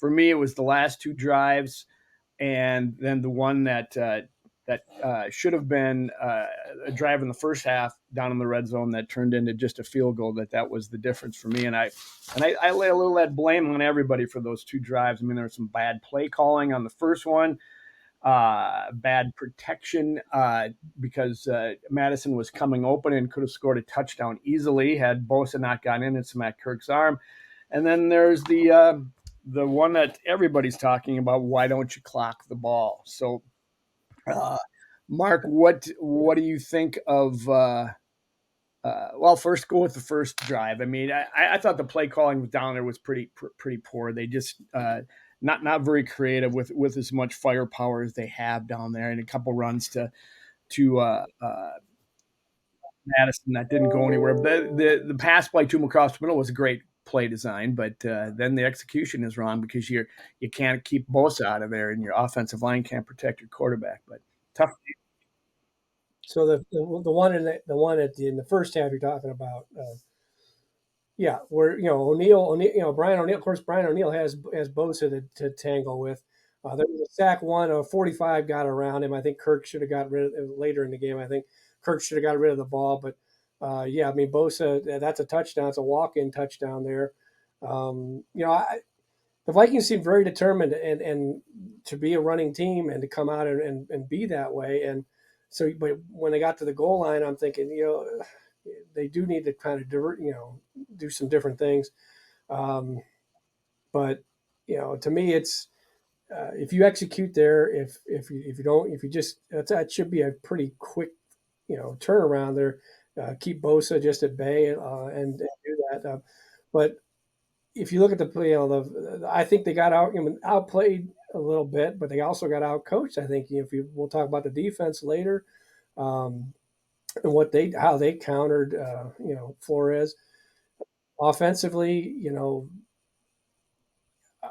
for me, it was the last two drives, and then the one that should have been a drive in the first half down in the red zone that turned into just a field goal. That was the difference for me. And I lay a little of that blame on everybody for those two drives. I mean, there was some bad play calling on the first one, bad protection because Madison was coming open and could have scored a touchdown easily had Bosa not gotten in. It's Matt Kirk's arm. And then there's the one that everybody's talking about. Why don't you clock the ball? So, Mark, what do you think of? Well, first go with the first drive. I mean, I thought the play calling down there was pretty poor. They just not very creative with as much firepower as they have down there, and a couple runs to Madison that didn't go anywhere. The pass play to him across the middle was a great play design, but then the execution is wrong because you can't keep Bosa out of there, and your offensive line can't protect your quarterback. But tough. So the one in the first half you're talking about, yeah, where O'Neal, Brian O'Neal. Of course, Brian O'Neal has Bosa to tangle with. There was a sack one, a 45 got around him. I think Kirk should have got rid of it later in the game. I think Kirk should have got rid of the ball, but yeah, I mean Bosa, that's a touchdown. It's a walk-in touchdown there. The Vikings seem very determined and to be a running team and to come out and be that way. And so, but when they got to the goal line, I'm thinking, they do need to kind of do some different things. But to me, it's if you execute there, if you don't, if you just that should be a pretty quick turnaround there. Keep Bosa just at bay and do that. But if you look at the play, I think they got outplayed a little bit, but they also got outcoached. I think we'll talk about the defense later, and how they countered Flores offensively.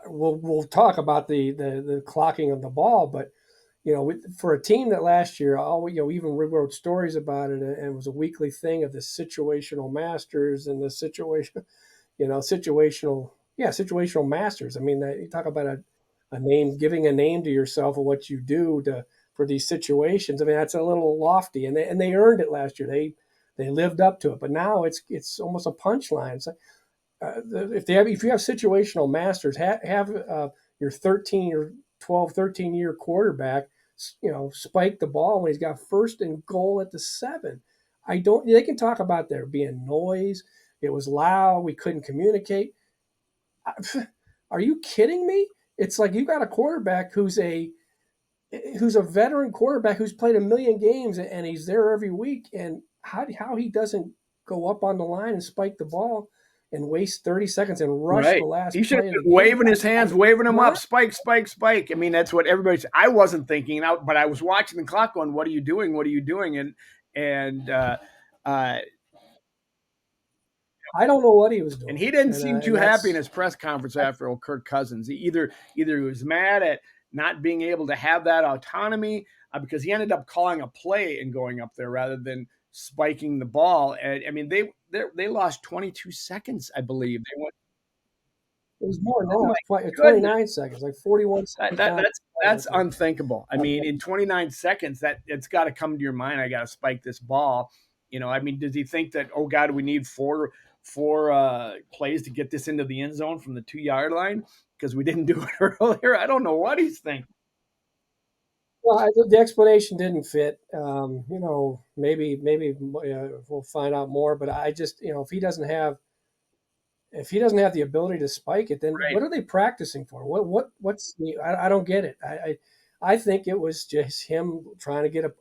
We'll talk about the clocking of the ball, but for a team that last year, even we wrote stories about it, and it was a weekly thing of the situational masters and the situational masters. I mean, you talk about a name, giving a name to yourself of what you do for these situations. I mean, that's a little lofty, and they earned it last year. They lived up to it, but now it's almost a punchline. It's like, if you have situational masters, have your 13 year quarterback, spike the ball when he's got first and goal at the 7. They can talk about there being noise. It was loud. We couldn't communicate. Are you kidding me? It's like you got a quarterback who's a veteran quarterback who's played a million games and he's there every week. And how he doesn't go up on the line and spike the ball and waste 30 seconds and rush the last play. He should have been waving his hands, waving them up, spike, spike, spike. I mean, that's what everybody's. I wasn't thinking out, but I was watching the clock going, what are you doing? What are you doing? And I don't know what he was doing. And he didn't seem too happy in his press conference after old Kirk Cousins. Either he was mad at not being able to have that autonomy because he ended up calling a play and going up there rather than spiking the ball. And I mean, they lost 22 seconds, I believe. It was more than that, 29 seconds, like 41 seconds. That's unthinkable. I mean, in 29 seconds, it's got to come to your mind. I got to spike this ball. I mean, does he think that, oh God, we need four plays to get this into the end zone from the 2-yard line because we didn't do it earlier? I don't know what he's thinking. Well, the explanation didn't fit. Maybe we'll find out more. But I just, if he doesn't have the ability to spike it, then What are they practicing for? I don't get it. I think it was just him trying to get a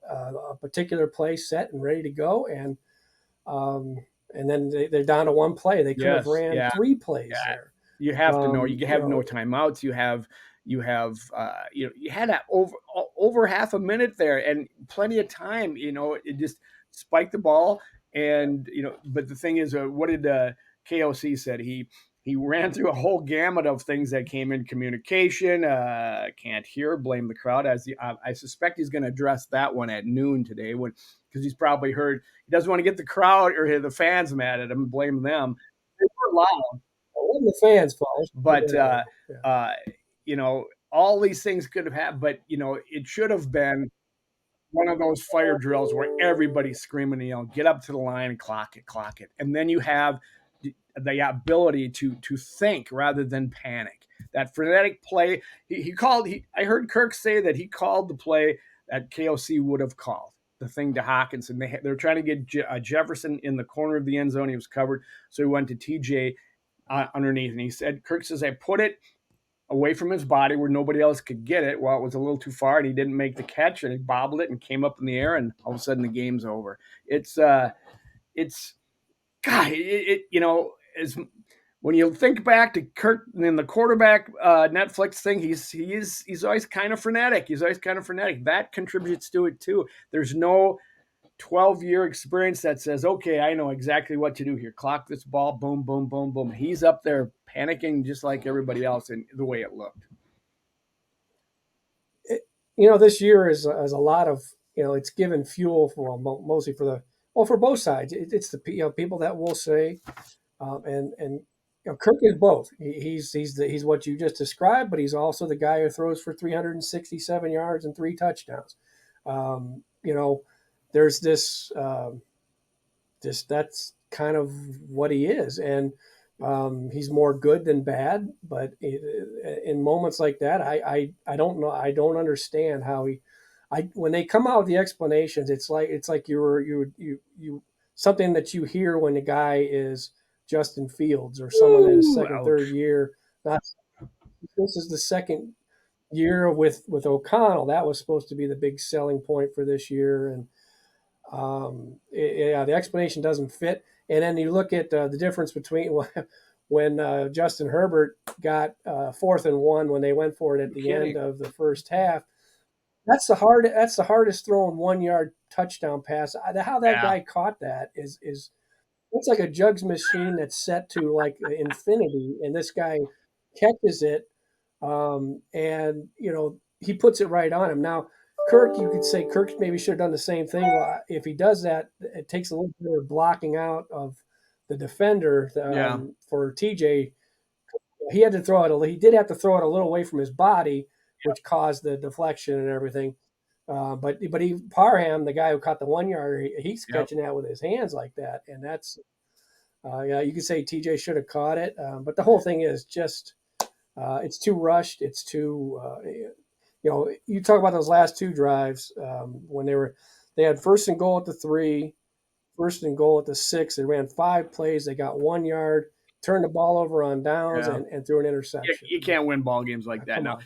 particular play set and ready to go, and then they're down to one play. They could have ran 3 plays there. You have to know. You have no timeouts. You had that over half a minute there and plenty of time. It just spiked the ball, and But the thing is, what did KOC said? He ran through a whole gamut of things that came in communication. Can't hear, blame the crowd. I suspect he's going to address that one at noon today because he's probably heard he doesn't want to get the crowd or the fans mad at him and blame them. They were loud. It wasn't the fans' fault. But all these things could have happened, but it should have been one of those fire drills where everybody's screaming, get up to the line and clock it. And then you have the ability to think rather than panic. That frenetic play, I heard Kirk say that he called the play that KOC would have called, the thing to Hawkinson. They're trying to get Jefferson in the corner of the end zone. He was covered, so he went to TJ underneath, and he said, Kirk says, I put it away from his body where nobody else could get it. Well, it was a little too far, and he didn't make the catch, and he bobbled it and came up in the air, and all of a sudden the game's over. It's God, as when you think back to Kurt in the quarterback Netflix thing, he's always kind of frenetic. He's always kind of frenetic. That contributes to it too. There's no 12-year experience that says, okay, I know exactly what to do here. Clock this ball, boom, boom, boom, boom. He's up there panicking just like everybody else in the way it looked. This year is a lot of it's given fuel for mostly for for both sides. It's the people that will say, and Kirk is both. He's what you just described, but he's also the guy who throws for 367 yards and 3 touchdowns. Um, you know, there's this that's kind of what he is, and he's more good than bad. But in moments like that, I don't know. I don't understand how he. When they come out with the explanations, it's like you something that you hear when a guy is Justin Fields or someone in his Ooh, second, third ouch. year. Not, this is the second year with O'Connell. That was supposed to be the big selling point for this year, and yeah, the explanation doesn't fit. And then you look at the difference between when Justin Herbert got 4th and 1 when they went for it at You the end kidding? of the first half. That's the hardest thrown 1 yard touchdown pass. How that Yeah. guy caught that is it's like a jugs machine that's set to like infinity, and this guy catches it, and he puts it right on him. Now, Kirk, you could say Kirk maybe should have done the same thing. Well, if he does that, it takes a little bit of blocking out of the defender Yeah. for TJ. He had to throw it. He did have to throw it a little away from his body, which caused the deflection and everything. But Parham, the guy who caught the 1 yarder, he's Yep. catching that with his hands like that, and that's yeah. You could say TJ should have caught it, but the whole thing is just it's too rushed. It's too you talk about those last 2 drives when they had 1st and goal at the 3, 1st and goal at the 6. They ran 5 plays. They got 1 yard, turned the ball over on downs, Yeah. and threw an interception. You can't win ball games like that. Come Now, on.